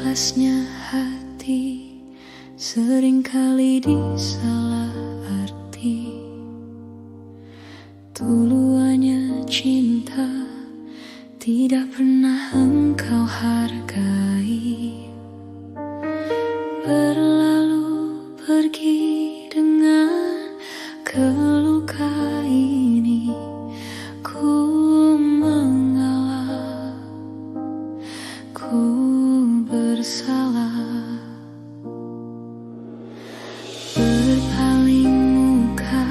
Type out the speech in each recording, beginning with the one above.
Ikhlasnya hati seringkali disalah arti. Tuluannya cinta tidak pernah engkau hargai. Berlalu pergi dengan keluka ini, ku mengalah, ku bersalah. Berpaling muka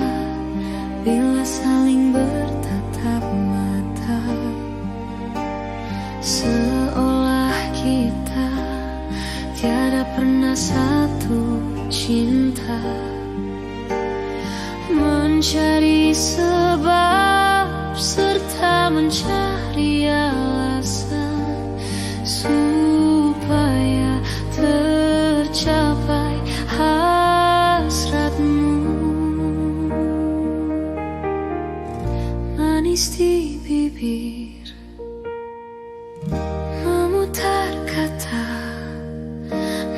bila saling bertatap mata, seolah kita tiada pernah satu cinta. Mencari sebab serta mencari alasan supaya tercapai hasratmu. Manis di bibir, memutar kata,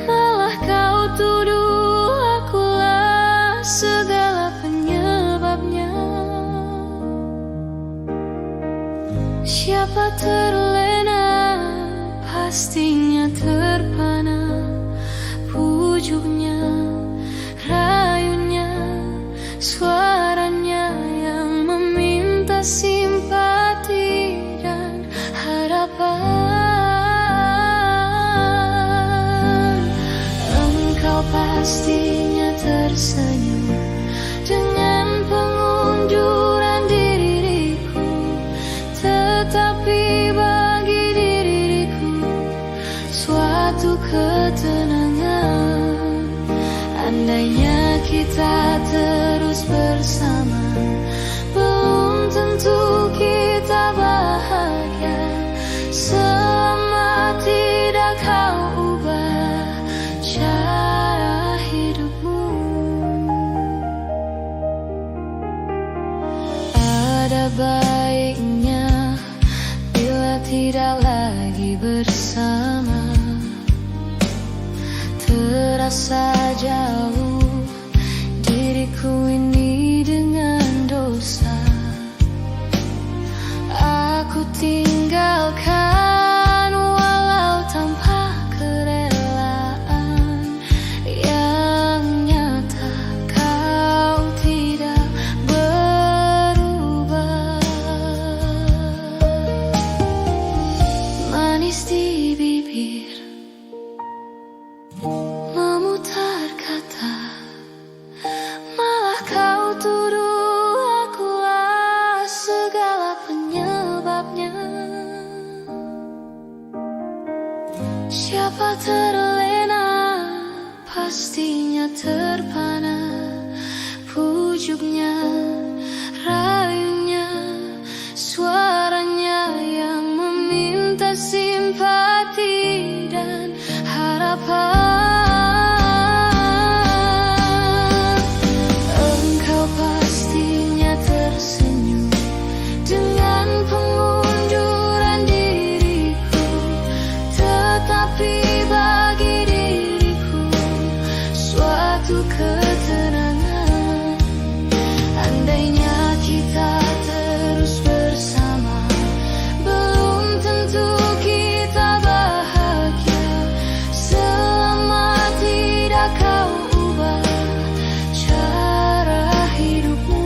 malah kau tuduh akulah segala penyebabnya. Siapa terlena, pastinya terpana. Pujuknya, rayunya, suaranya yang meminta simpati dan harapan. Engkau pastinya tersenyum dengan pengunduran diriku, tetapi bagi diriku suatu ketenangan. Andainya kita terus bersama, belum tentu kita bahagia. Selama tidak kau ubah cara hidupmu. Ada baiknya bila tidak lagi bersama. Terasa jauh diriku ini dengan dosa. Aku tinggalkan walau tanpa kerelaan. Yang nyata kau tidak berubah. Manis di bibir, memutar kata, malah kau tuduh akulah segala penyebabnya. Siapa terlena, pastinya terpana. Pujuknya, rayunya, suaranya yang meminta simpati dan harapan. Engkau pastinya tersenyum dengan pengunduran diriku, tetapi bagi diriku suatu ketenangan. Andainya kita terus bersama, belum tentu kita bahagia. Selama tidak kau ubah cara hidupmu.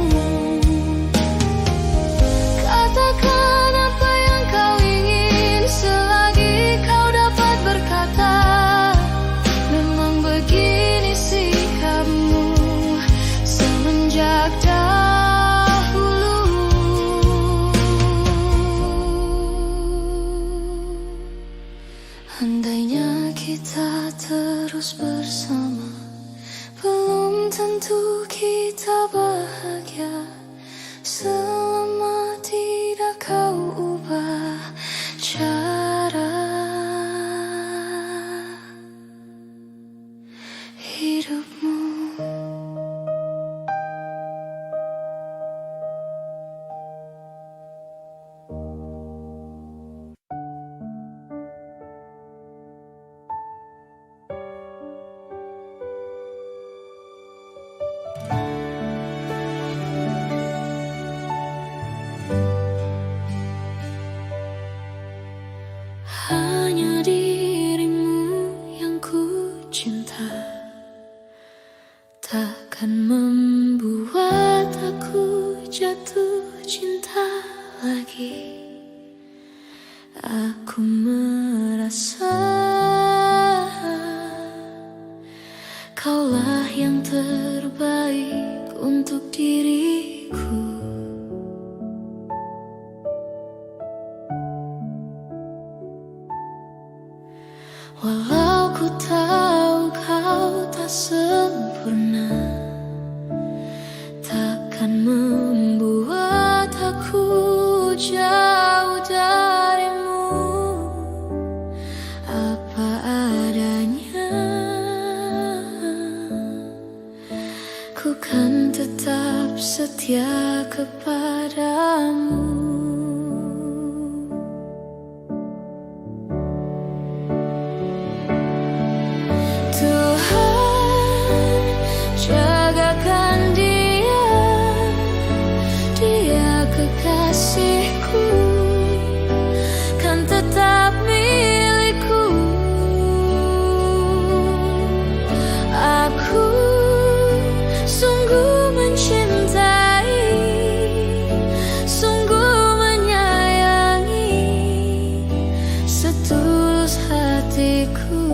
Katakan apa yang kau ingin selagi kau dapat berkata. Memang begini sikapmu semenjak dahulu. Andainya kita terus bersama, belum tentu kita bahagia. Selama tidak kau ubah cara hidupmu. hanya dirimu yang ku cinta. Takkan membuat aku jatuh cinta lagi. Aku merasa kaulah yang terbaik untuk diriku. Walau ku tahu kau tak sempurna, takkan membuat aku jauh darimu. Apa adanya, ku kan tetap setia kepadamu. Jagakan dia, dia kekasihku, kan tetap milikku. Aku sungguh mencintai, sungguh menyayangi, setulus hatiku.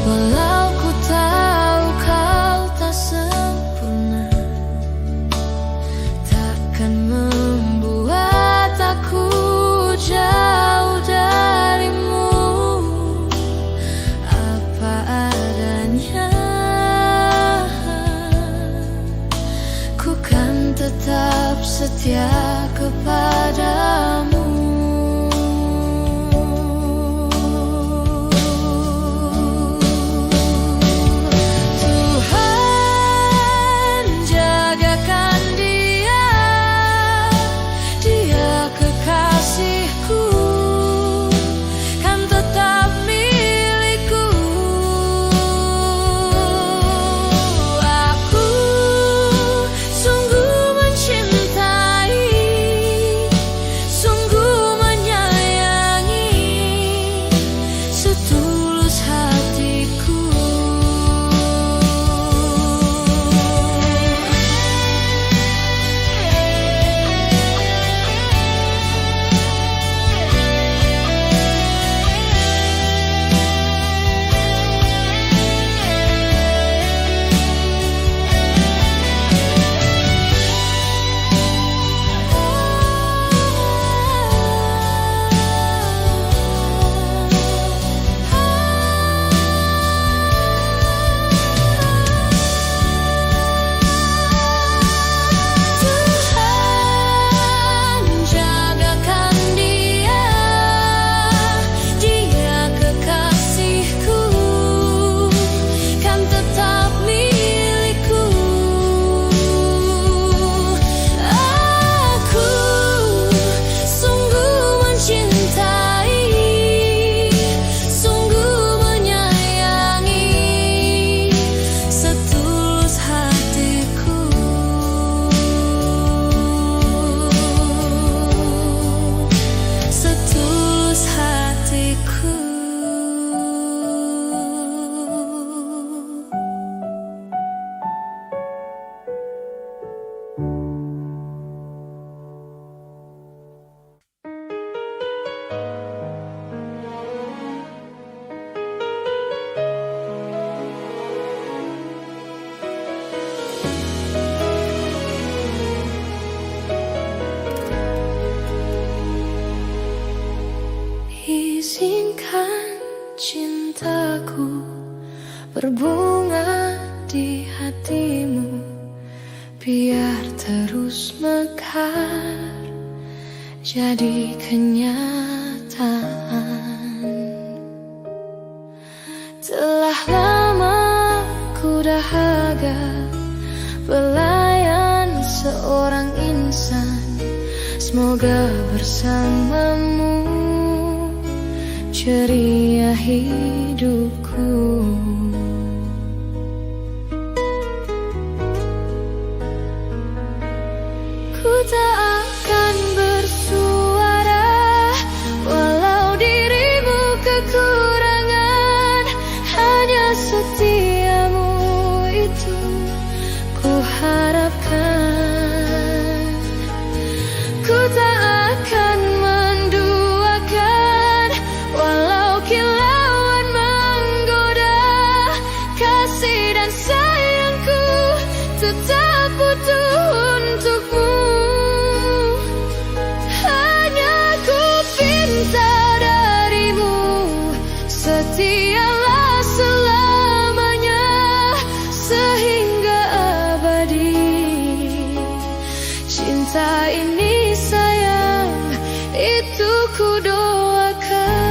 Walau ku tahu kau tak sempurna, takkan membuat aku jauh darimu. Apa adanya, ku kan tetap setia kepadamu. Izinkan cintaku berbunga di hatimu, biar terus mekar jadi kenyataan. Telah lama ku dahaga pelayan seorang insan, semoga bersamamu ceria hidupku. tak akan bersuara, walau dirimu kekurangan. Hanya setiamu itu ku harapkan. Ku tak akan menduakan, walau kilauan menggoda. Kasih dan sayangku tetap utuh untukmu. Hanya ku pinta darimu, setialah selamanya sehingga abadi. Cinta ini sayang, itu ku doakan.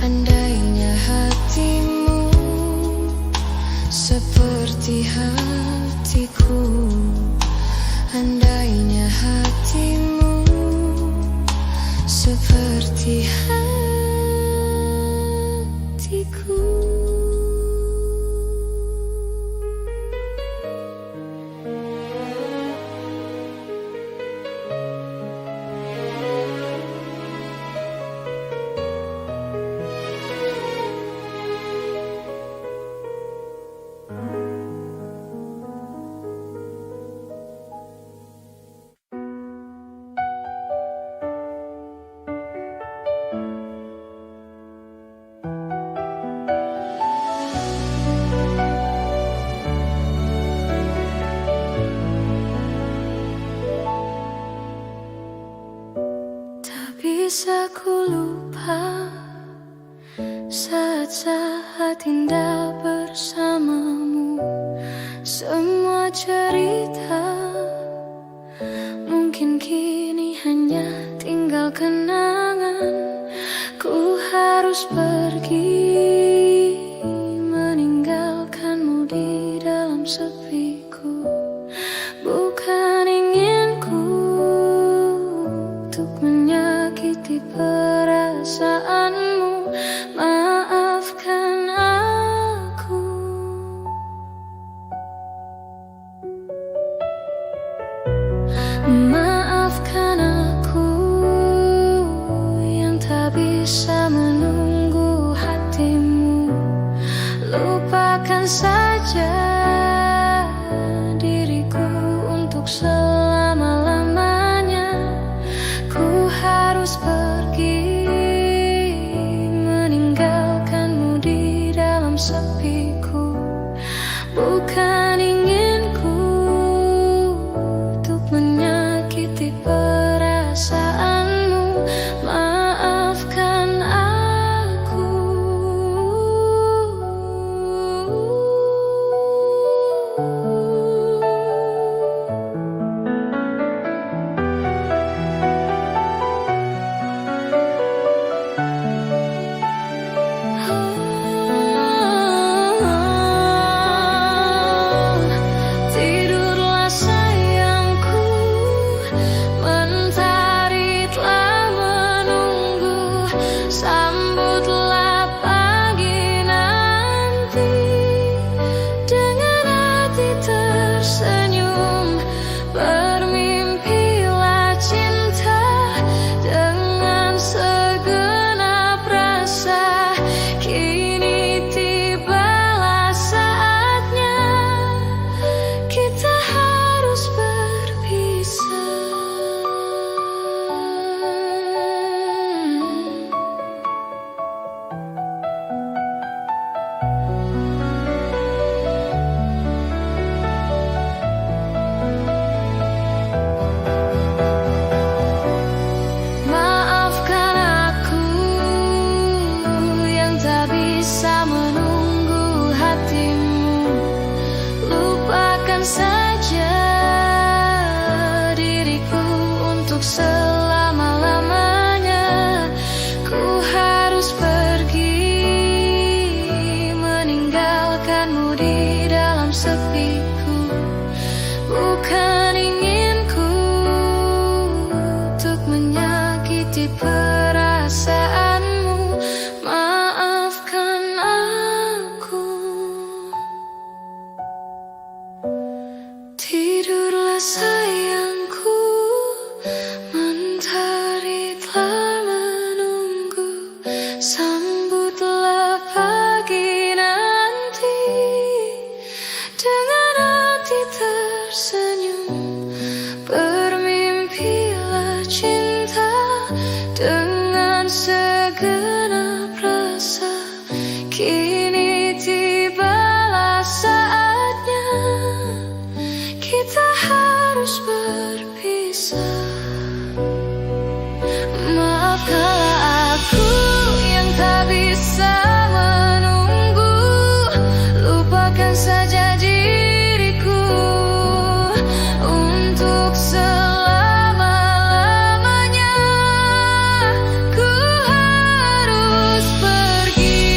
Andainya hatimu seperti hatiku, andainya hatimu seperti hatiku. Bisa ku lupa saat-saat indah bersamamu. Semua cerita mungkin kini hanya tinggal kenangan. Ku harus pergi meninggalkanmu di dalam sepiku. Bukan inginku untuk menyakiti perasaanmu. Maafkan aku. Maafkan aku yang tak bisa menunggu hatimu. Lupakan saja diriku untuk selama-lamanya. Ku harus pergi meninggalkanmu di dalam sepiku. Bukan inginku untuk menyakiti perasaanmu. Maafkan aku. sayangku, mentari telah menunggu. Sambutlah pagi nanti dengan hati tersenyum. Bermimpilah cinta dengan segenap rasa. Kini tibalah saatnya kita harus berpisah. Maafkanlah aku yang tak bisa menunggu. Lupakan saja diriku untuk selama-lamanya. Ku harus pergi.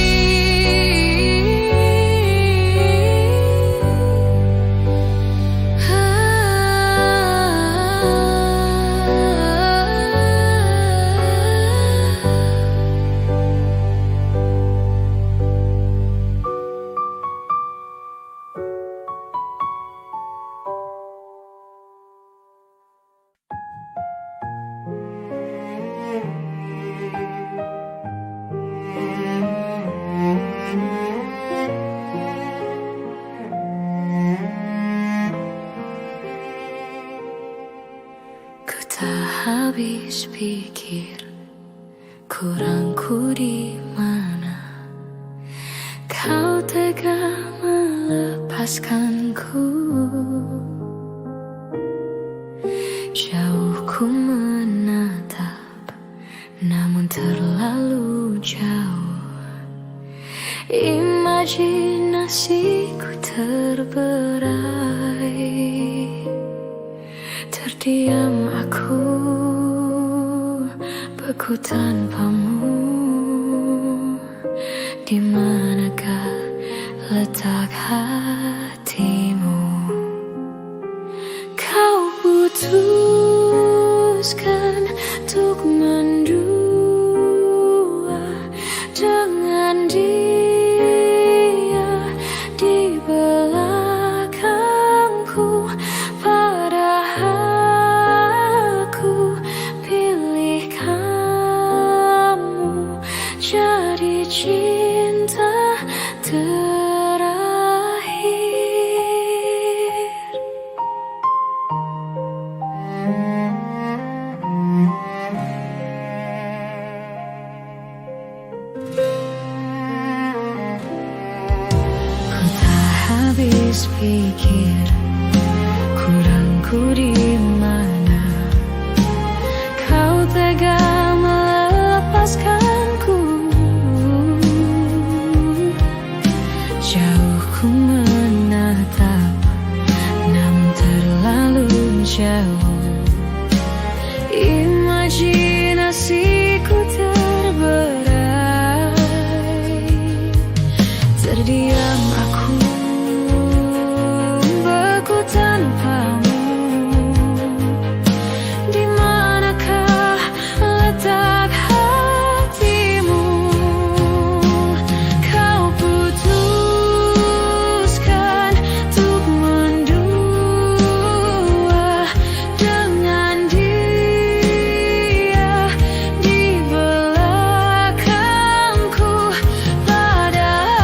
Ku tak habis pikir kurangku di mana. Kau tega melepaskanku. Jauh ku menatap, namun terlalu jauh. Imajinasiku terberai. Terdiam aku, beku tanpamu. Di manakah letak hatimu? Kau putuskan untuk mendua dengan dia di belakangku. Padahal aku pilih kamu jadi cinta terakhir. Ku tak habis pikir kurangku di mana. Kau tega melepaskanku. Jauh ku menatap, namun terlalu jauh. Imajinasiku terberai. Terdiam aku, beku tanpamu. Di manakah letak hatimu? Kau putuskan untuk mendua dengan dia di belakangku. Padahal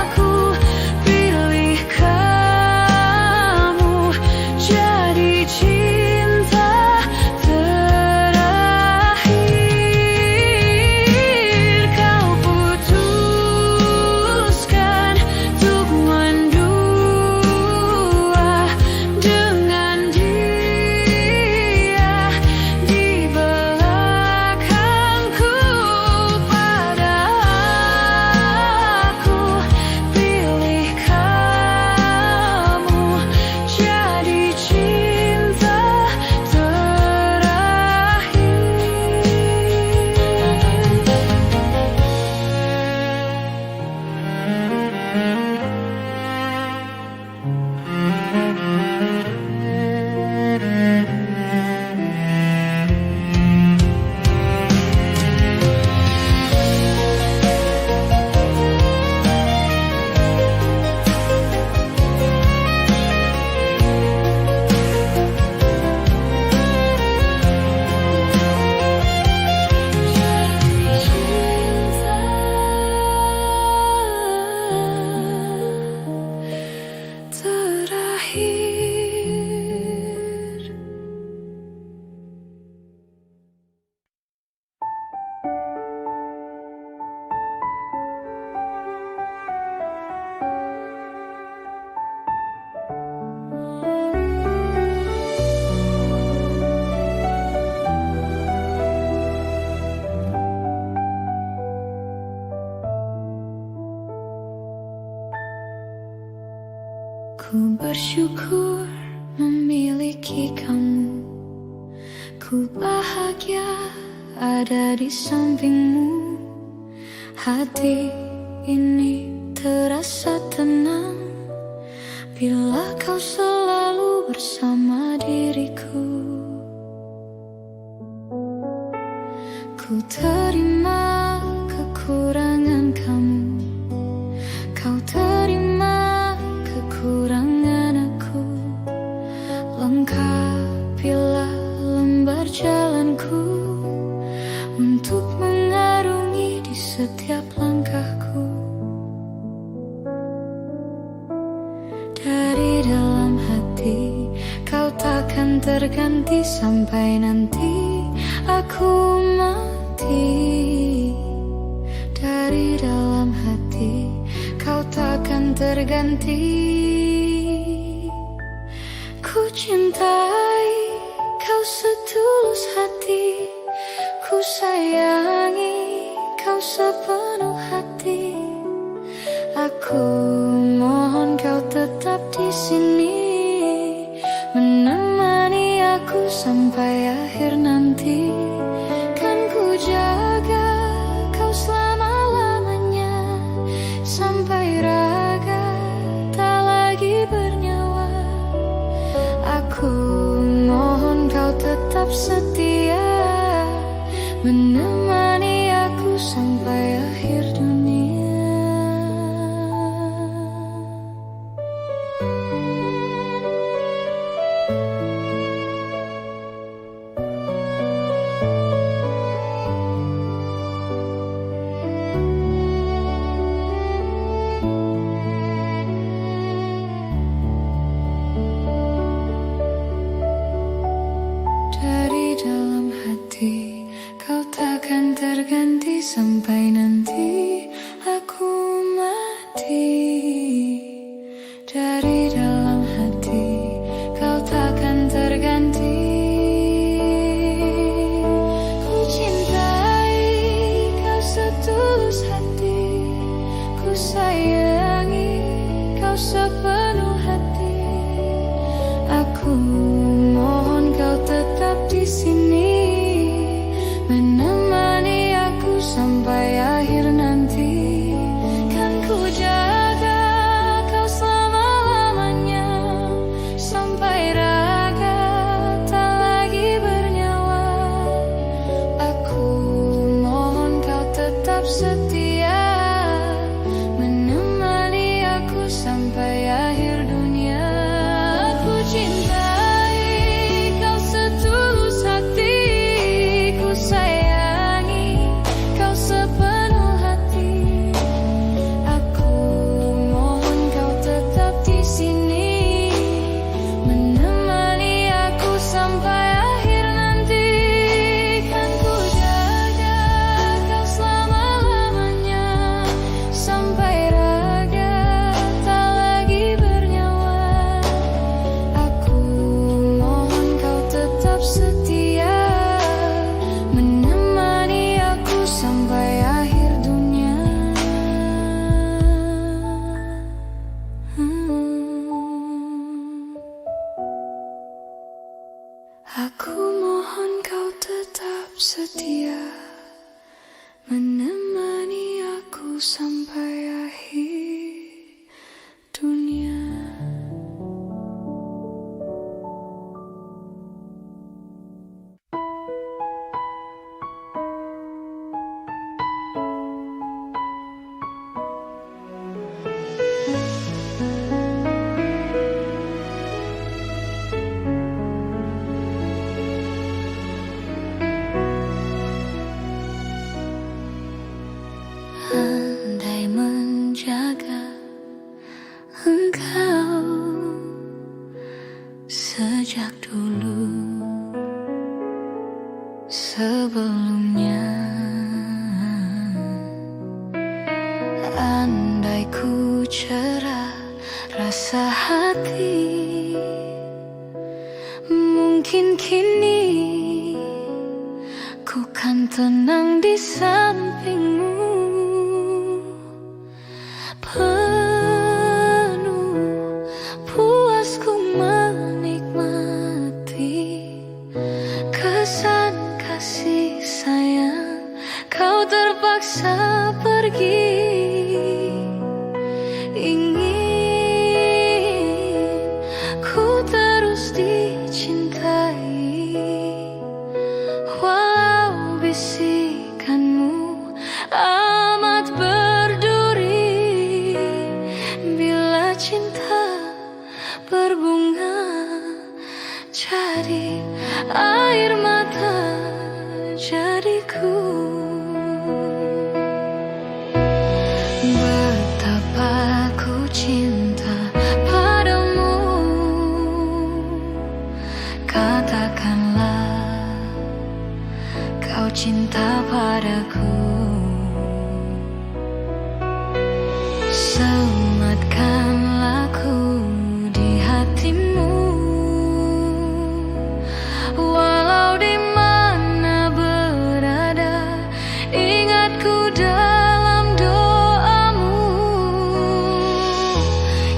aku pilih kamu jadi cinta terakhir. Kau putuskan untuk mendua dengan dia di belakangku. Padahal aku pilih kamu jadi cinta bersyukur memiliki kamu. Ku bahagia ada di sampingmu. Hati ini terasa tenang bila kau selalu bersama diriku. Ku terima kekurangan kamu, kau terima kekurangan aku. Lengkapilah lembar jalanku untuk mengarungi di setiap langkahku. Dari dalam hati kau takkan terganti sampai nanti aku mati. Dari dalam hati kau takkan terganti. Ku cintai kau setulus hati, ku sayangi kau sepenuh hati. Aku mohon kau tetap di sini, menemani aku sampai akhir nanti. Kan ku jaga kau selama-lamanya, sampai raga tak lagi bernyawa. Aku mohon kau tetap setia, menemani aku sampai akhir dunia. Dari dalam hati kau takkan terganti sampai nanti aku mati. Dari dalam hati kau takkan terganti. Ku cintai kau setulus hati, ku sayangi kau sepenuh hati. Aku mohon kau tetap di sini, menemani aku sampai akhir nanti. Kan ku jaga kau selama-lamanya, sampai raga tak lagi bernyawa. Aku mohon kau tetap setia, menemani aku sampai akhir dunia. Aku cintai kau setulus hati, ku sayangi kau sepenuh hati. Aku mohon kau tetap di sini, menemani aku sampai akhir nanti. Kan ku jaga kau selama-lamanya, sampai raga tak lagi bernyawa. Aku mohon kau tetap setia, menemani aku sampai akhir dunia. Aku mohon kau tetap setia, menemani aku sampai akhir dunia. Andai menjaga engkau sejak dulu, sebelumnya. Andai ku cerah rasa hati, mungkin kini ku kan tenang di sampingmu. Penuh puas jadi air mata jadiku. Betapa ku cinta padamu, katakanlah kau cinta padaku. Sematkanlah ku di hatimu, walau di mana berada, ingat ku dalam doamu.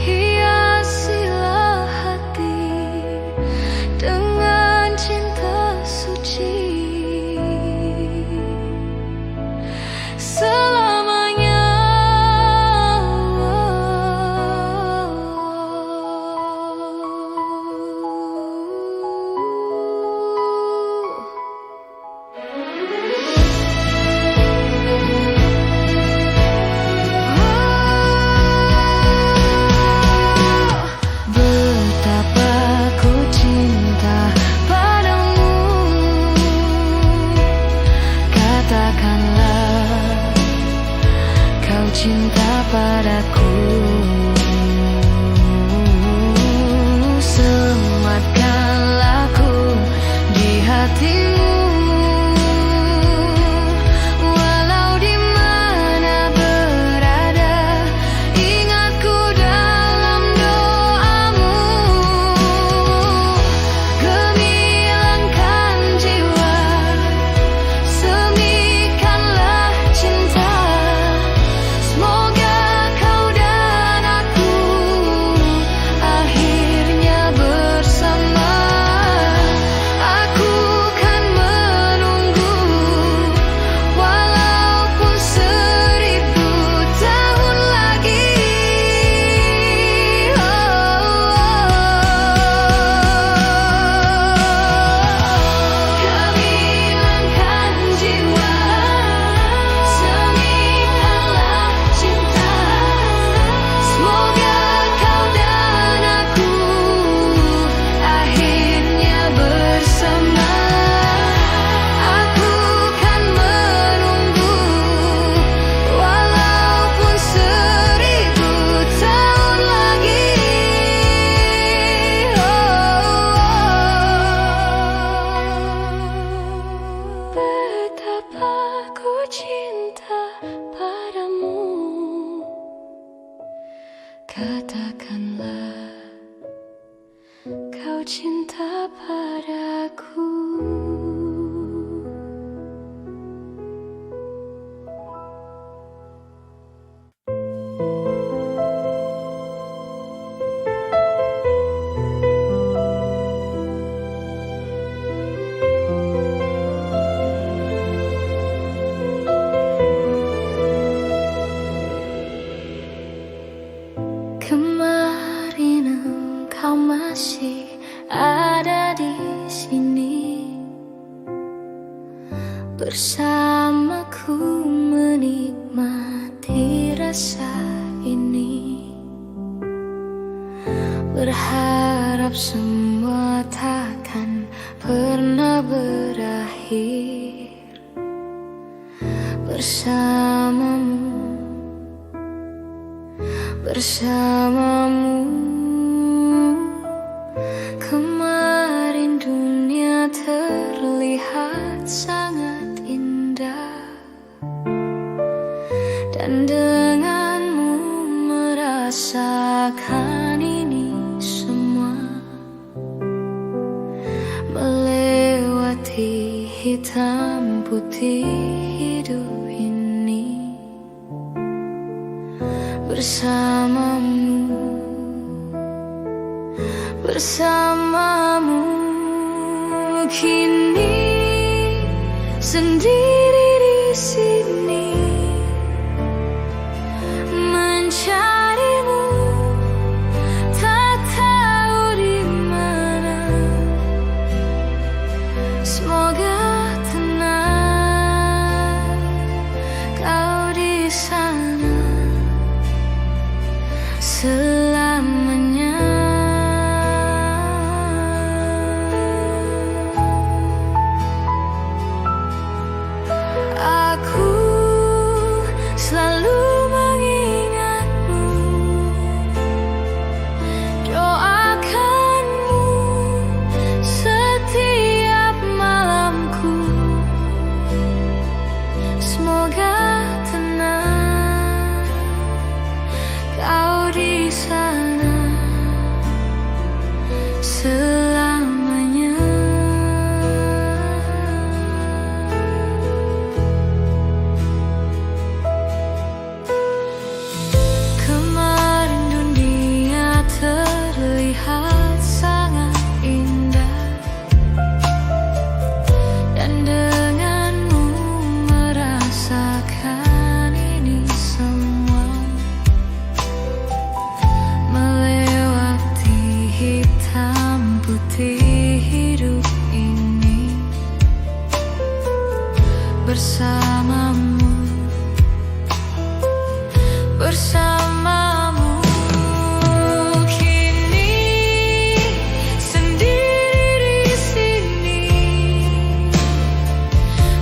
Hiasilah hati dengan cinta suci selamanya. Betapa ku cinta padamu, katakanlah kau cinta padaku. Sematkanlah ku di hatimu, walau di mana berada, ingat ku dalam doamu. Gemilangkan jiwa, semikanlah cinta, semoga kau dan aku akhirnya bersama. Aku kan menunggu, walaupun 1000 tahun lagi. Gemilangkan jiwa, semikanlah cinta, semoga kau dan aku akhirnya bersama. Aku kan menunggu, walaupun 1000 tahun lagi. Betapa ku cinta padamu, katakanlah kau cinta padaku. Kemarin engkau masih ada di sini, bersamaku menikmati rasa ini. Berharap semua takkan pernah berakhir bersamamu. Kemarin dunia terlihat sangat indah, dan denganmu merasakan ini semua. Melewati hitam putih hidup ini, bersamamu. Kini sendiri di sini, mencarimu, tak tahu di mana. Semoga tenang kau di sana selamanya. bersamamu, bersamamu. Kini sendiri di sini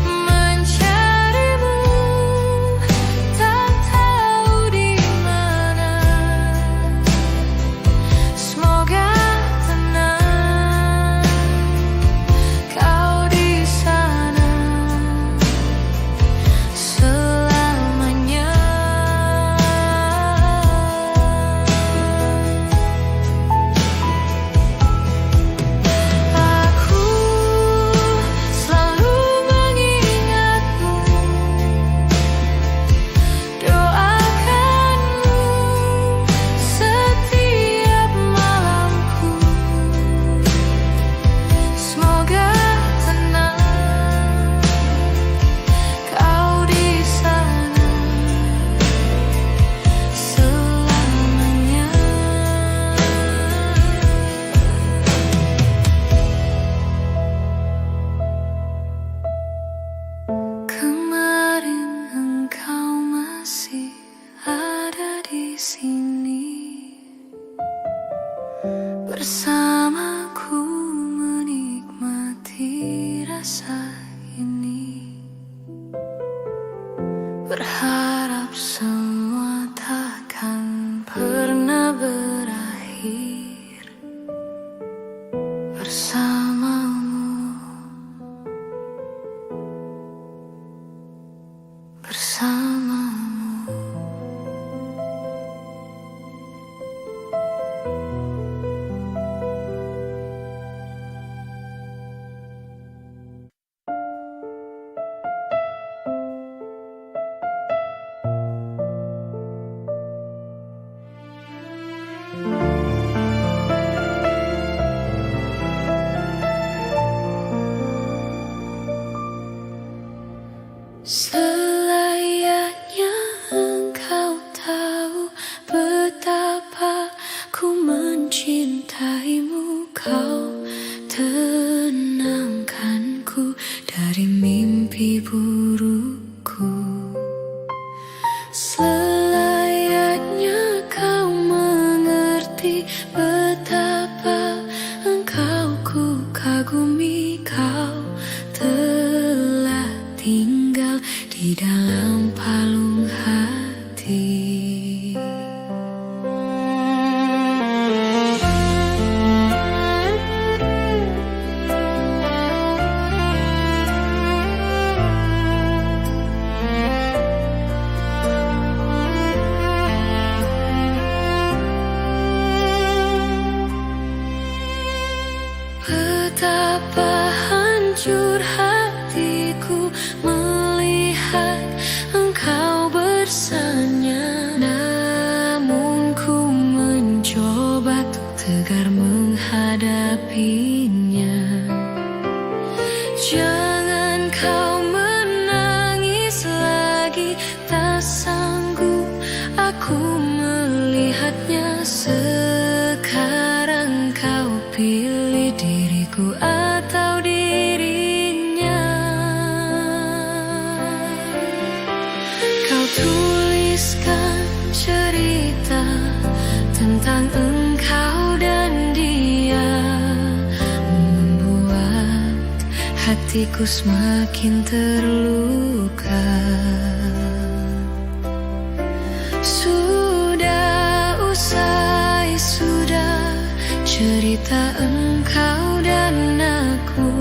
mencarimu, tak tahu di mana. Semoga tenang kau di sana selamanya. Aku selalu mengingatmu, doakanmu setiap malamku. Semoga tenang kau di sana selamanya. Kemarin engkau masih ada di sini bersamaku menikmati rasa ini. Berharap semua takkan pernah berakhir bersamamu, bersamamu. Selayaknya engkau tahu betapa ku mencintaimu. Kau tenangkanku dari mimpi burukku. Selayaknya kau mengerti betapa engkau ku kagumi. Kau telah tinggal di dalam palung hati. Betapa hancur hatiku melihat engkau bersanya. Namun ku mencoba untuk tegar menghadapinya. Jangan kau menangis lagi, tak sanggup aku melihatnya. Sekarang kau pilih diriku atau dirinya. Kau tuliskan cerita tentang engkau dan dia, membuat hatiku semakin terluka. Sudah usai, sudah cerita engkau dan aku.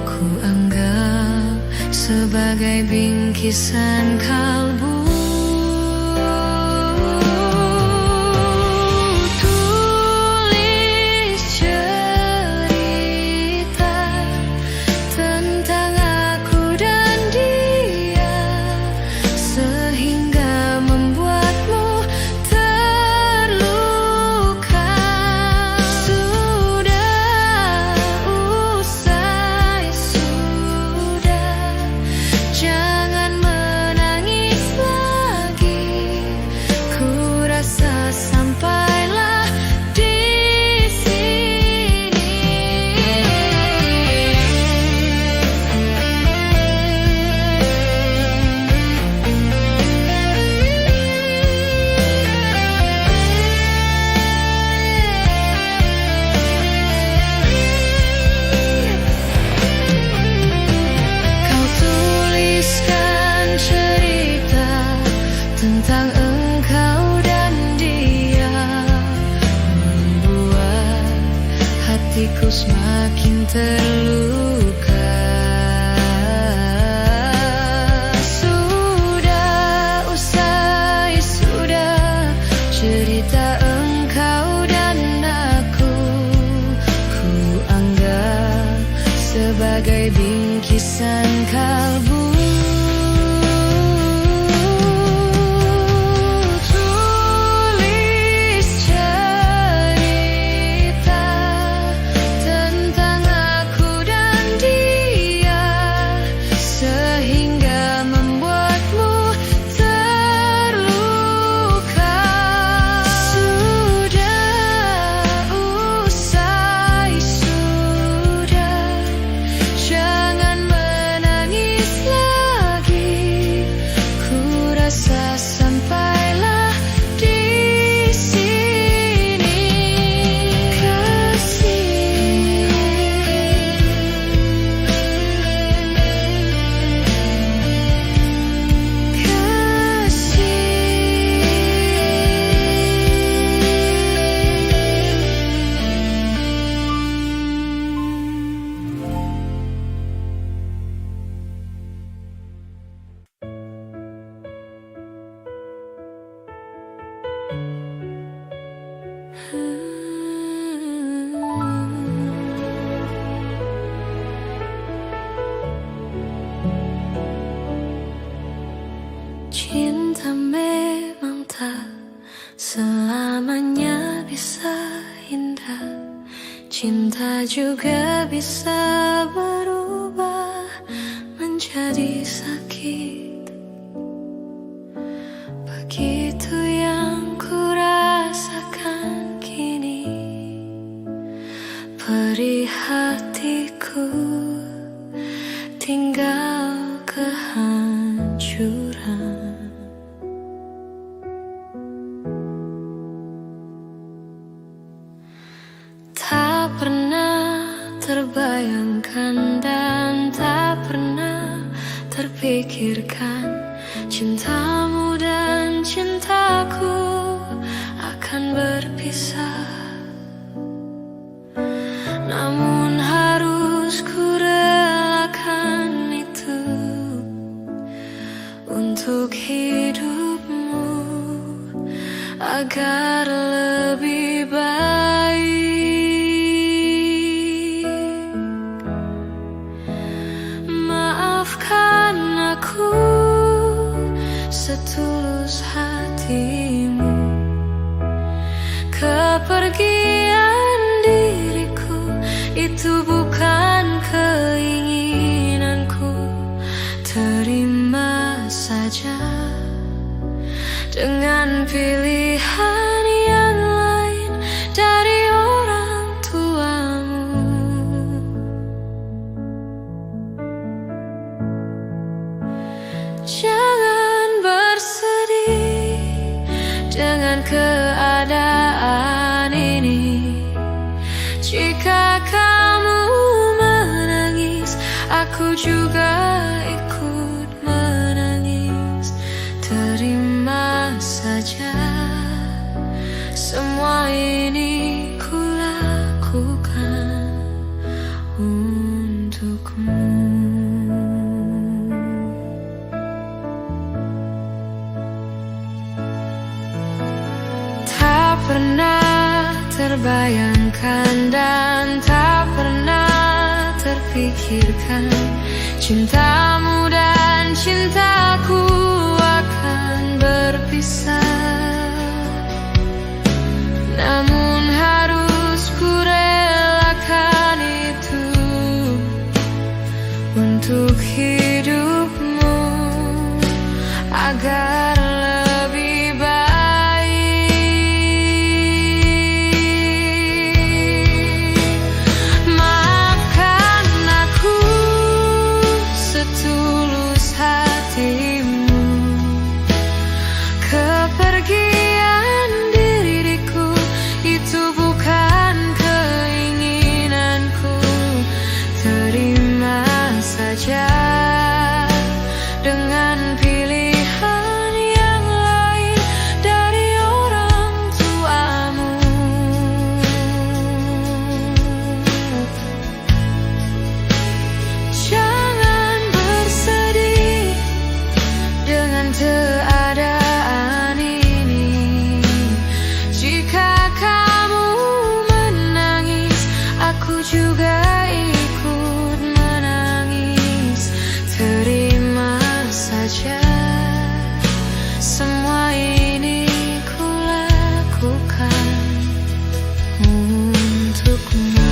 Ku anggap sebagai bingkisan kalbu. Tulis cerita tentang aku dan dia, sehingga membuatmu terluka. Sudah usai, sudah, jangan menangis semakin terluka. Sudah usai, sudah cerita engkau dan aku. Ku anggap sebagai bingkisan kalbu. Cinta memang tak selamanya bisa indah. Cinta juga bisa berubah menjadi sakit. Begitu yang ku rasakan kini. Perih hatiku tinggal kehancuran. Tak pernah terbayangkan dan tak pernah terpikirkan cintamu dan cintaku akan berpisah. Namun harus ku relakan itu untuk hidupmu agar lebih baik. Maafkan aku setulus hatimu. Kepergian diriku itu bukan keinginanku. Terima saja dengan pilihan yang lain dari orang tuamu. Jangan bersedih dengan keadaan ini. Jika kamu menangis, aku juga ikut menangis. Terima saja semua ini ku lakukan untukmu. Tak pernah terbayangkan dan tak pernah terpikirkan cintamu dan cintaku akan berpisah. Namun harus ku relakan itu untuk hidupmu agar lebih baik. Maafkan aku setulus hati. juga ikut menangis. Terima saja, semua ini ku lakukan untukmu.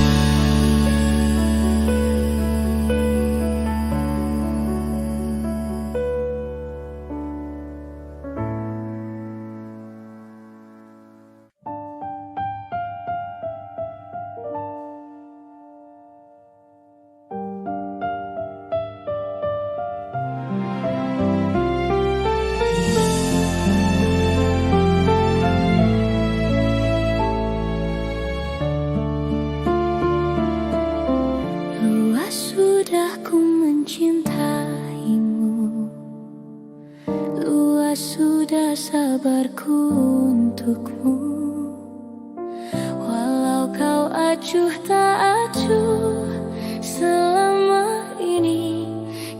Sudah ku mencintaimu, luas sudah sabarku untukmu. Walau kau acuh tak acuh selama ini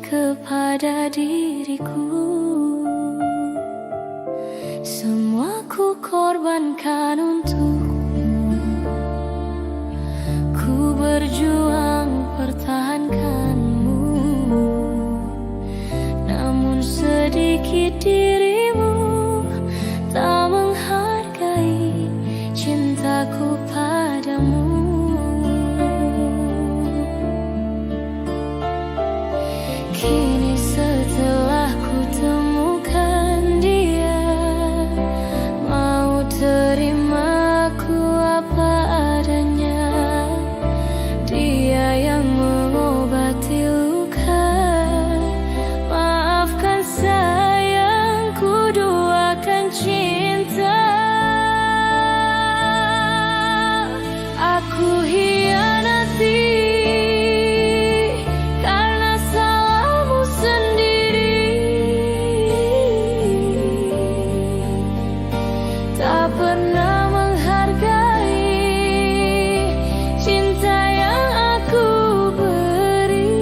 kepada diriku, semua ku korbankan untukmu. Ku berjuang pertahankanmu, namun sedikit dirimu tak menghargai cintaku padamu. Kini setelah ku temukan dia, mau terima ku apa adanya. Dia yang mengobati luka, maafkan sayang, ku duakan cinta. Aku hianati karena salahmu sendiri, tak pernah menghargai cinta yang aku beri.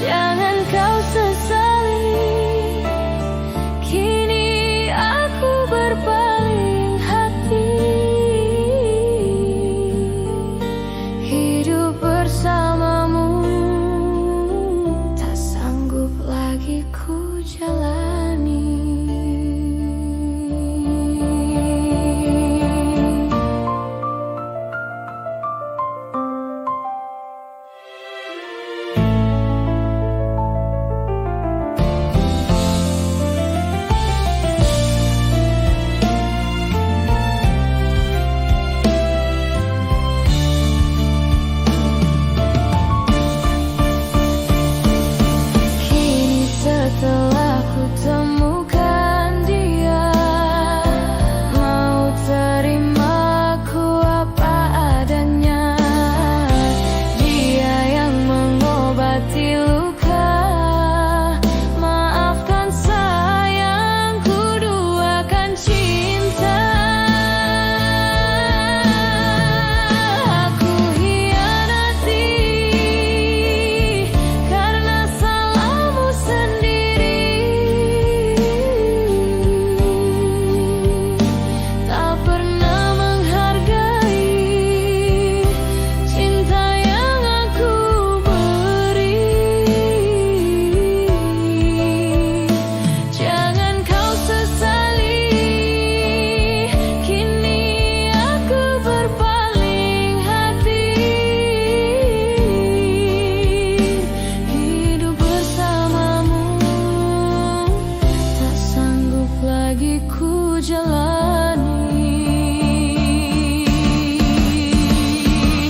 Jangan kau sesali, kini aku berpaling hati. Hidup bersamamu tak sanggup lagi ku jalani. Kini setelah ku temukan dia, mau terima ku apa adanya. Dia yang mengobati luka, maafkan sayang, ku duakan cinta. Aku hianati karena salahmu sendiri, tak pernah menghargai cinta yang aku beri. Jangan kau sesali, kini aku berpaling hati. Hidup bersamamu tak sanggup lagi ku jalani.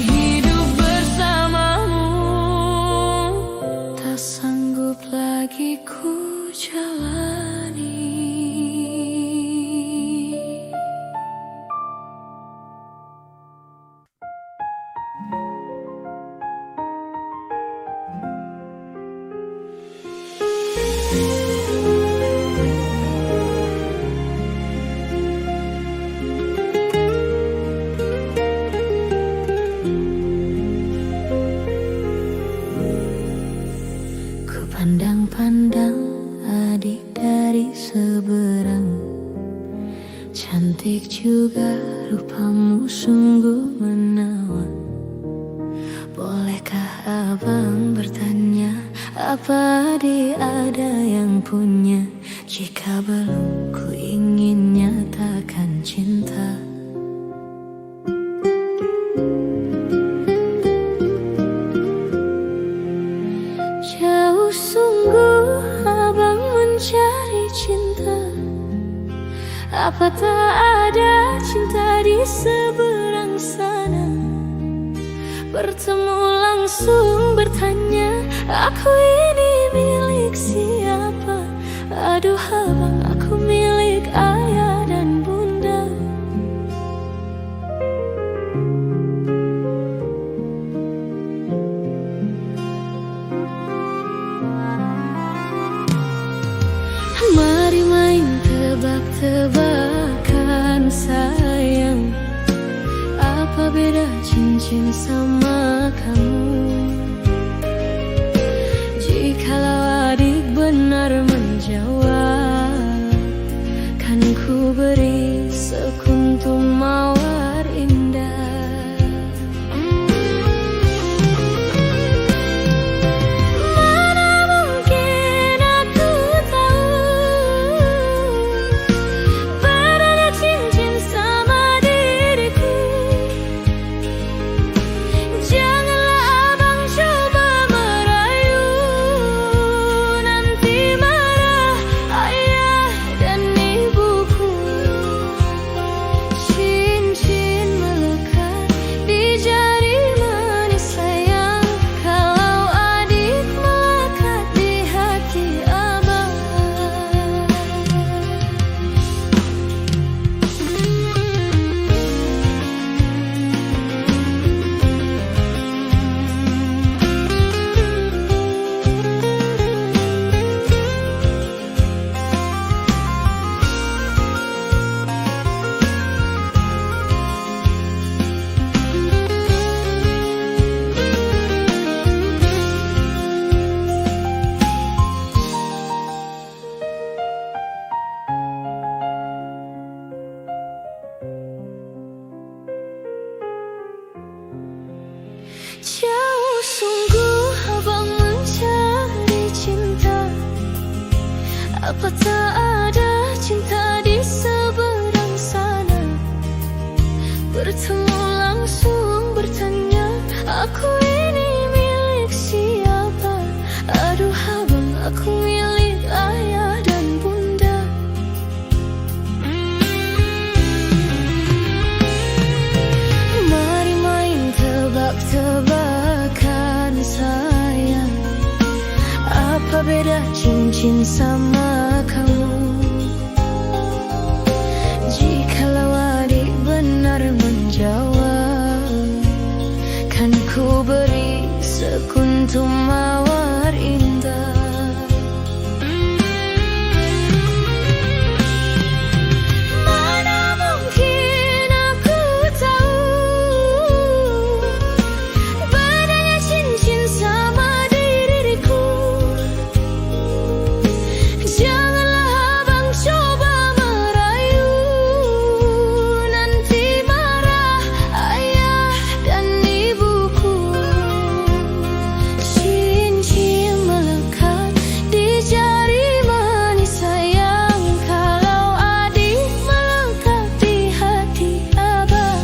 Hidup bersamamu tak sanggup lagi ku jalani. Ku pandang-pandang adik dari seberang, cantik juga rupamu sungguh menawan. Bolehkah abang bertanya, apa dia ada yang punya? Jika belum, ku ingin nyatakan cinta. Jauh sungguh abang mencari cinta. Apa tak ada cinta di seberang sana? Bertemu langsung bertanya, aku ini milik siapa? Aduh abang, aku milik ayah dan bunda. Mari main tebak-tebakan sayang, apa beda cincin sama kamu? Jikalau adik benar menjawab, kan ku beri sekuntum mawar indah. Mana mungkin aku tahu bedanya cincin sama diriku. Janganlah abang coba merayu, nanti marah ayah dan ibuku. Cincin melekat di jari manis sayang, kalau adik melekat di hati abang. Jauh sungguh abang mencari cinta. Apa tak ada cinta di seberang sana? Bertemu langsung bertanya, aku ini milik siapa? Aduh abang, aku milik ayah dan bunda. Mari main tebak-tebakan sayang, apa beda cincin sama kamu? Jikalau adik benar menjawab, kan ku beri sekuntum mawar indah. Mana mungkin aku tahu bedanya cincin sama diriku. Janganlah abang coba merayu, nanti marah ayah dan ibuku. Cincin melekat di jari manis sayang, kalau adik melekat di hati abang.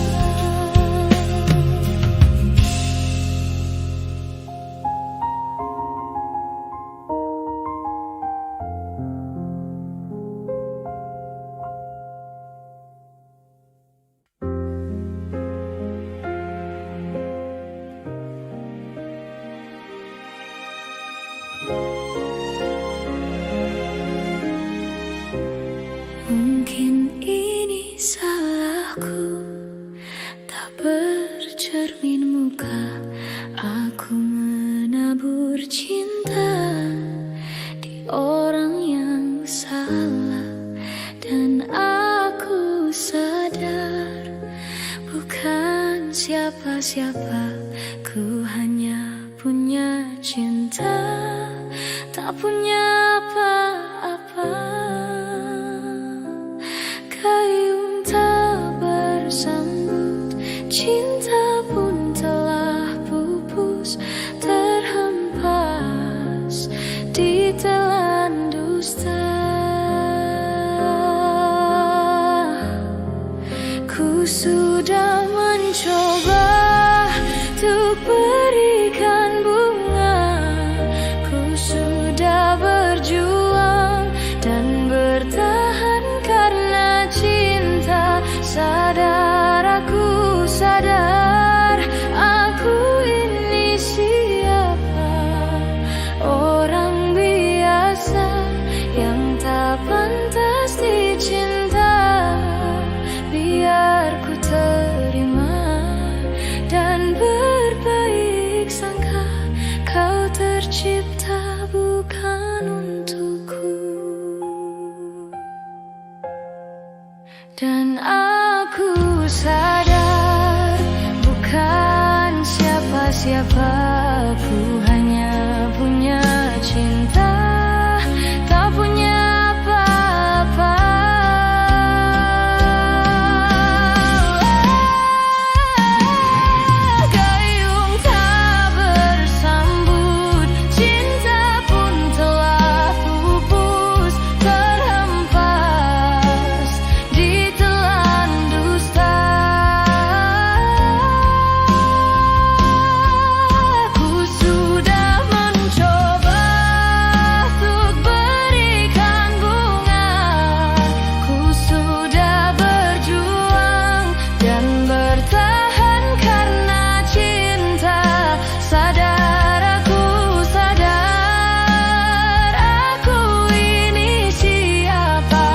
Mungkin ini salahku, tak bercermin muka. Aku menabur cinta di orang yang salah, dan aku sadar bukan siapa-siapa. Ku hanya punya cinta, tak punya apa-apa. Gayung tak bersambut Cinta pun telah pupus, terhempas di telan dusta. Ku sudah mencoba untuk berikan bunga, ku sudah berjuang dan bertahan karena cinta. Sadar, aku sadar, aku ini siapa? Orang biasa yang tak pantas dicinta. Biar ku terima dan berbaik sangka, kau tercipta bukan untukku. Dan aku sadar bukan siapa-siapa, ku hanya punya cinta, tak punya apa-apa. Gayung tak bersambut, cinta pun telah pupus, terhempas di telan dusta. Ku sudah mencoba untuk berikan bunga, ku sudah berjuang dan bertahan karena cinta. Sadar, aku sadar, aku ini siapa?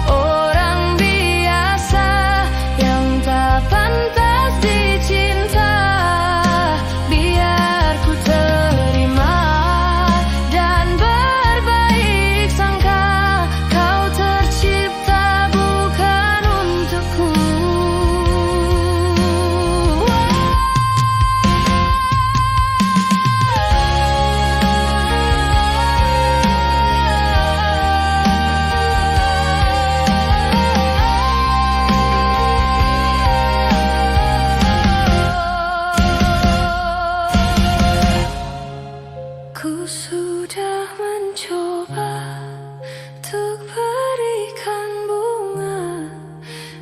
Orang biasa yang tak pantas dicinta. Biar ku terima dan berbaik sangka, kau tercipta bukan untukku. Ku sudah mencoba untuk berikan bunga,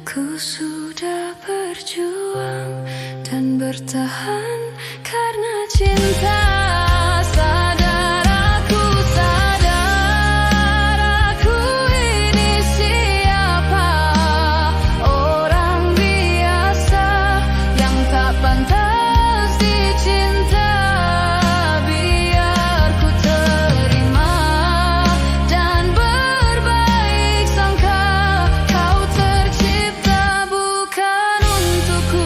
ku sudah berjuang dan bertahan karena cinta. Sadar, aku sadar, aku ini siapa? Orang biasa yang tak pantas dicinta. Biar ku terima dan berbaik sangka, kau tercipta bukan untukku.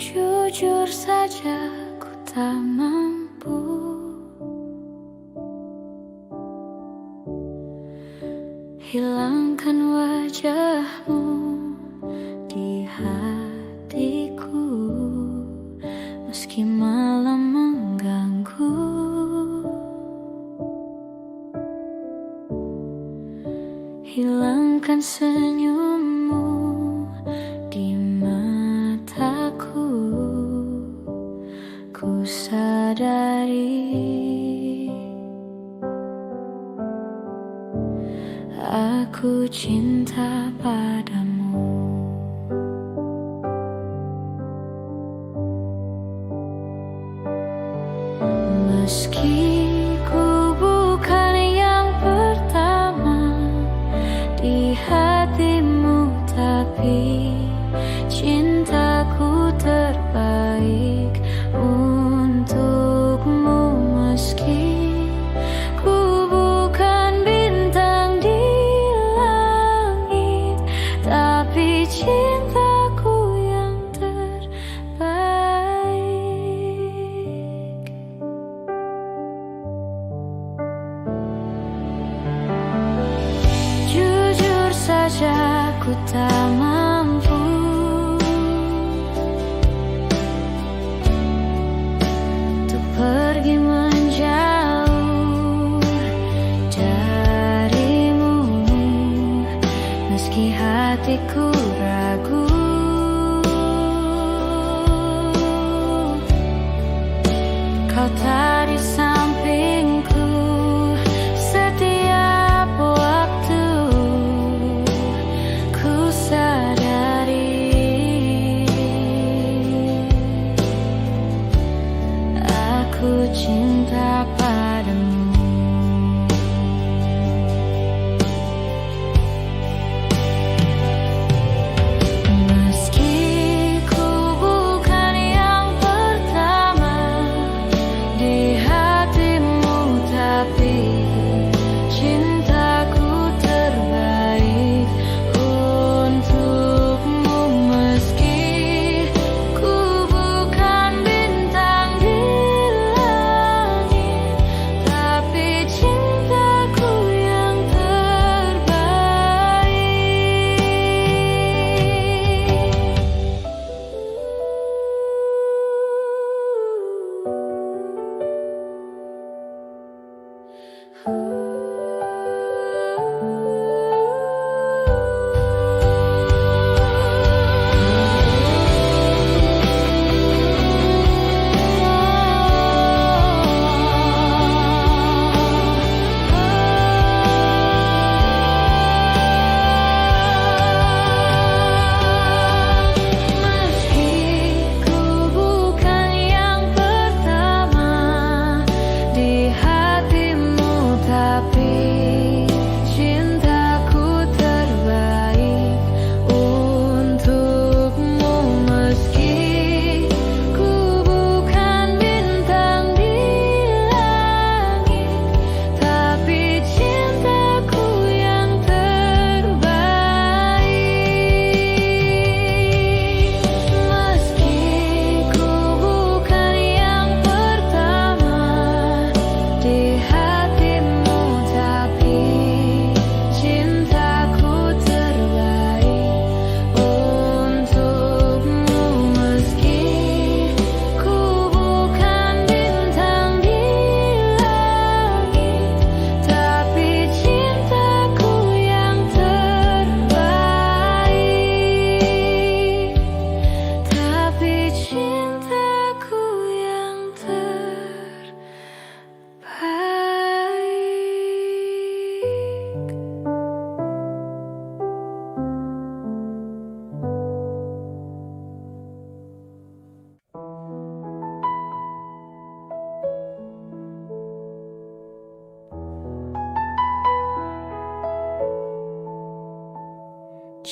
Jujur saja, ku tak mampu hilangkan wajahmu di hatiku, meski malam mengganggu. Hilangkan senyummu di mataku, ku sadari aku cinta padamu. Meski ku bukan yang pertama di hatimu, tapi cintaku terbaik untukmu. Meski ku bukan bintang di langit, tapi cintaku yang terbaik. aku tak mampu untuk pergi menjauh darimu, meski hatiku ragu. Kau tak di sampingku setiap waktu. Ku sadari aku cinta padamu.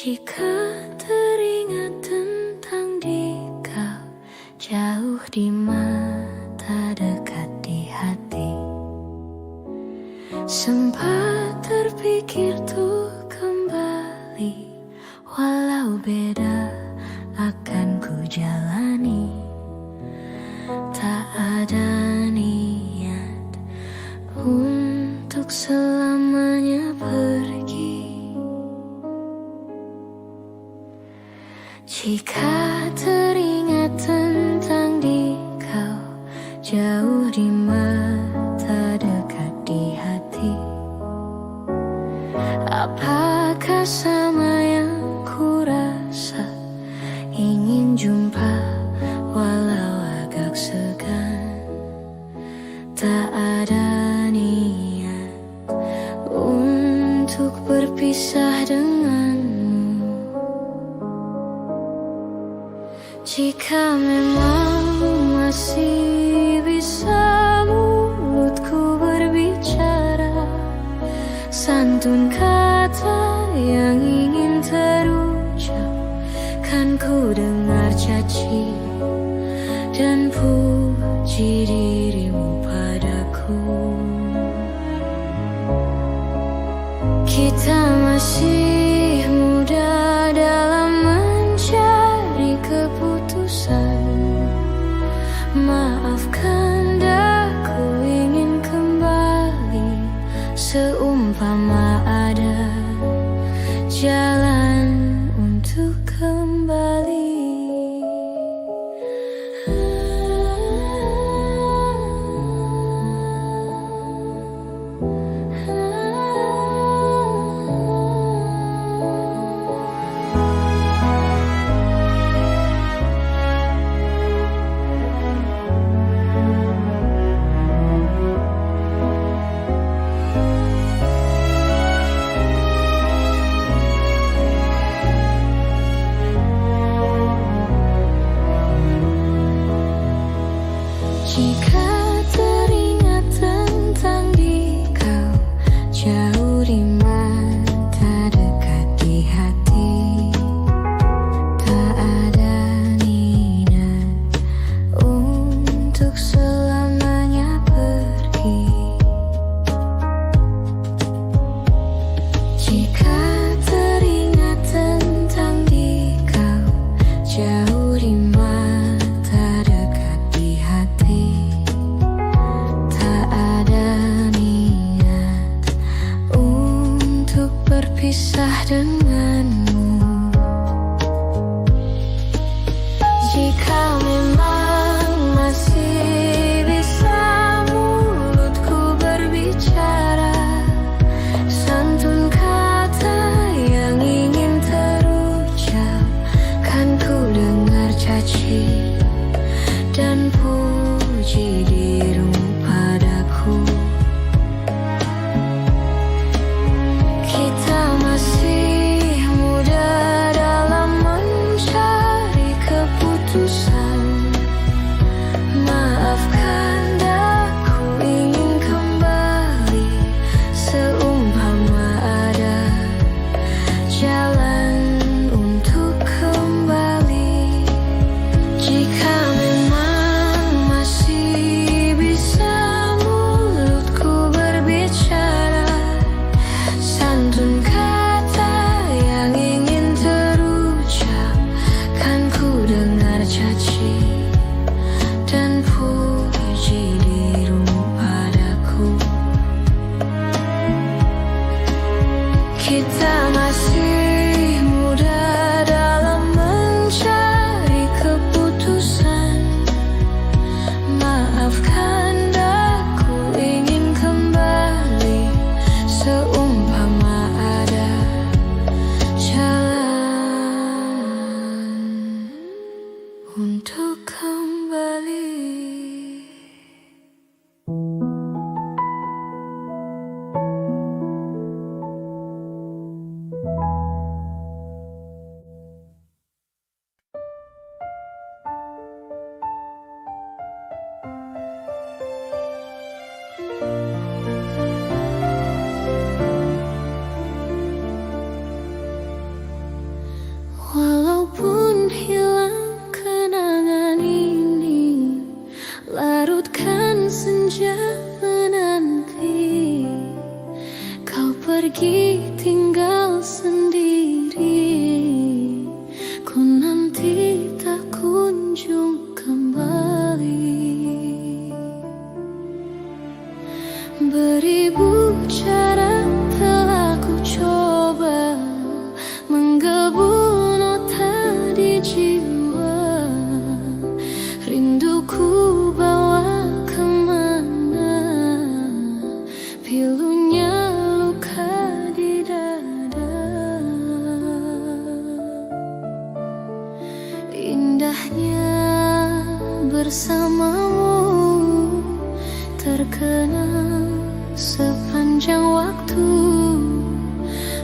Jika teringat tentang dikau, jauh di mata dekat di hati, sempat terpikir tuh kembali, walau beda akan ku jalani. Tak ada niat untuk selamanya pergi. Jika teringat tentang dikau, jauh di mata dekat di hati, apakah sama yang ku rasa? Ingin jumpa walau agak segan. Tak ada niat untuk berpisah denganmu. Jika memang masih bisa mulutku berbicara, santun kata yang ingin terucap, kan ku dengar caci dan puji dirimu padaku. Kita masih muda dalam mencari keputusan. Maafkan daku ingin kembali, seumpama ada jalan denganmu. Jika memang masih bisa mulutku berbicara, santun kata yang ingin terucap, kan ku dengar caci dan puji dirimu padaku. Kita masih muda dalam mencari keputusan. Maafkan aku ingin kembali, seumpama ada jalan untuk kembali. Jika memang masih bisa mulutku berbicara, santun kata yang ingin terucap, kan ku dengar caci dan puji dirimu padaku. Kita masih muda dalam mencari keputusan. Maafkan aku ingin kembali, seumpama ada jalan untuk kembali. Walaupun hilang kenangan ini, larutkan senja menanti. Kau pergi tinggal sendiri, ku nanti tak kunjung kembali. Beribu cara telah ku coba menggebu nota di jiwa. Rinduku bawa kemana, pilunya luka di dada. Indahnya bersamamu terkenang sepanjang waktu.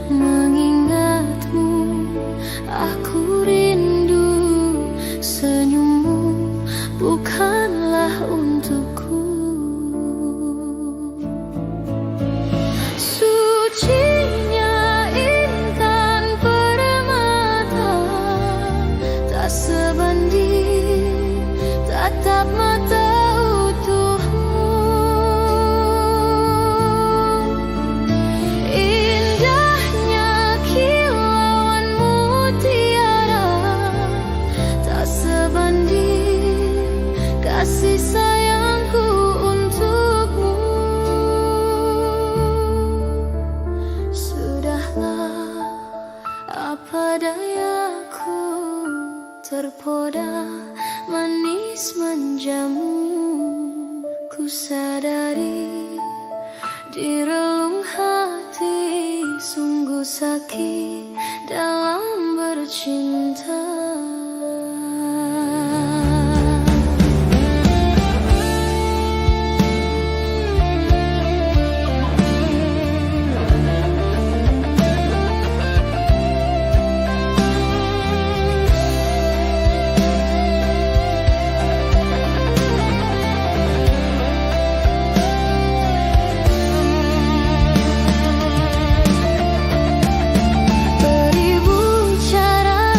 Mengingatmu aku rindu, senyummu bukanlah untukku. Sucinya intan permata, tak sebanding tatap mata utuhmu. Indahnya kilauan mutiara, tak sebanding kasih sayangku untukmu. Sudahlah, apa dayaku, terpoda manis manjamu. Ku sadari di relung hati, sungguh sakit dalam bercinta. Beribu cara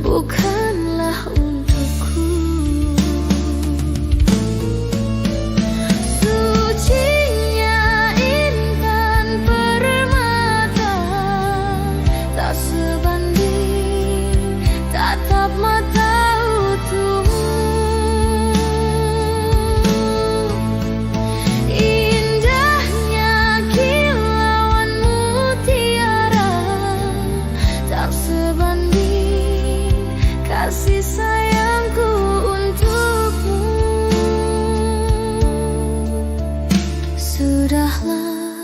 bukanlah untukku. Sucinya intan permata tak sebanding tatap mata utuhmu. Indahnya kilauan mutiara tak sebanding kasih sayangku untukmu. Sudahlah,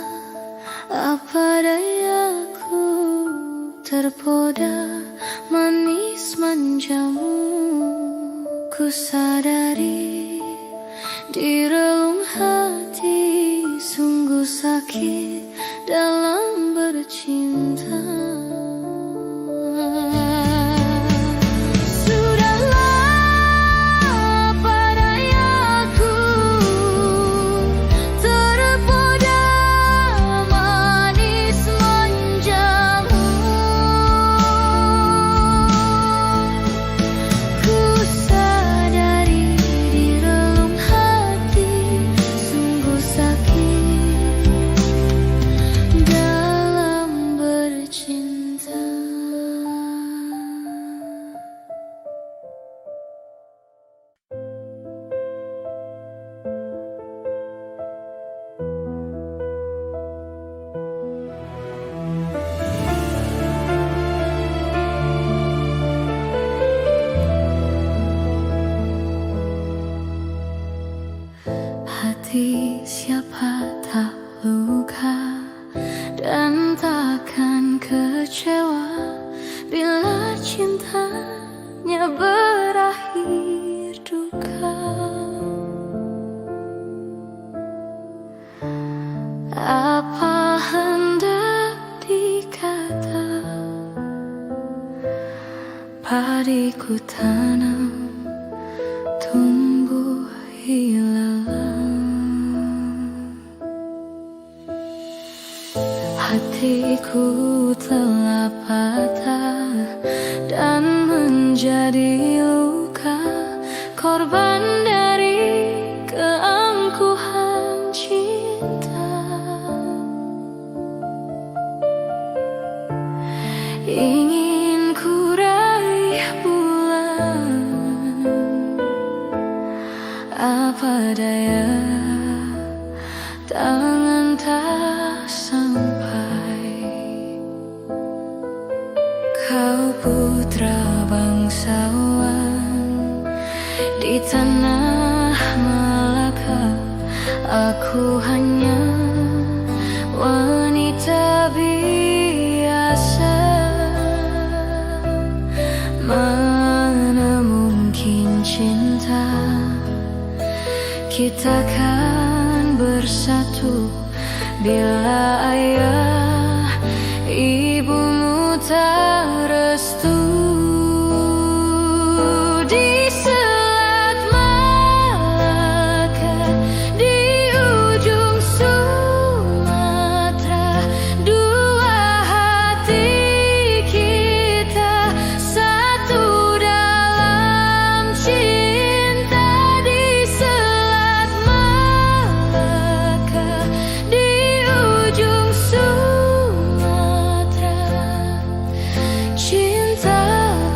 apa dayaku, terpoda manis manjamu. Ku sadari di relung hati sungguh sakit dalam bercinta. Hati siapa tak luka dan takkan kecewa bila cintanya berakhir duka. Apa hendak dikata, padiku tanam tumbuh ilalang. Hatiku telah patah dan menjadi luka, korban dari keangkuhan cinta. Ingin ku raih bulan, apa daya tangan tak sampai. Kau putra bangsawan di tanah Malaka, aku hanya wanita biasa. Mana mungkin cinta kita kan bersatu bila ayah ibumu tak restu. Di Selat Malaka, di ujung Sumatera, dua hati kita satu dalam cinta. Di Selat Malaka, di ujung Sumatera, cinta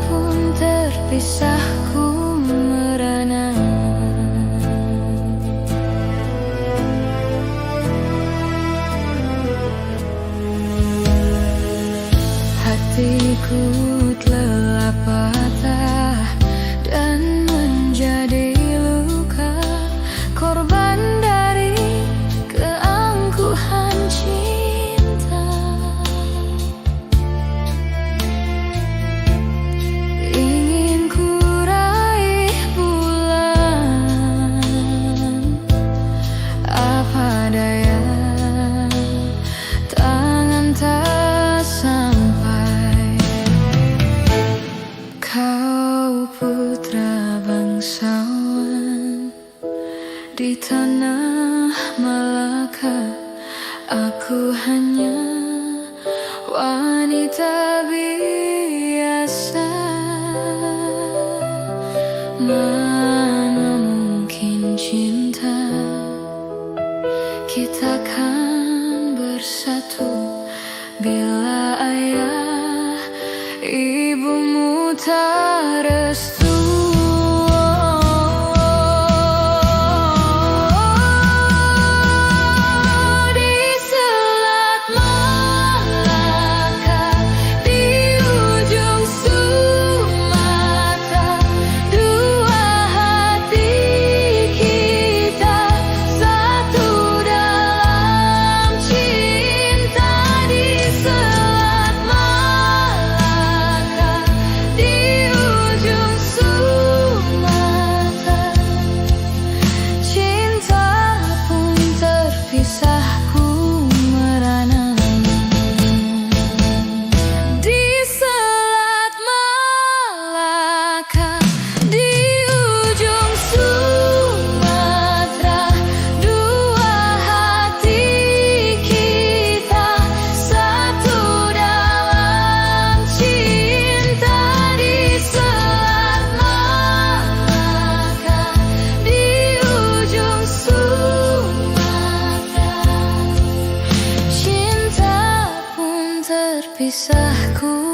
pun terpisah ku merana. Hatiku telah patah dan menjadi luka, korban dari keangkuhan cinta. Ingin ku raih bulan, apa daya tangan tak sampai. Kau putra bangsawan di tanah Malaka, aku hanya wanita biasa. Mana mungkin cinta kita kan bersatu bila ayah ibumu tak restu. Terpisahku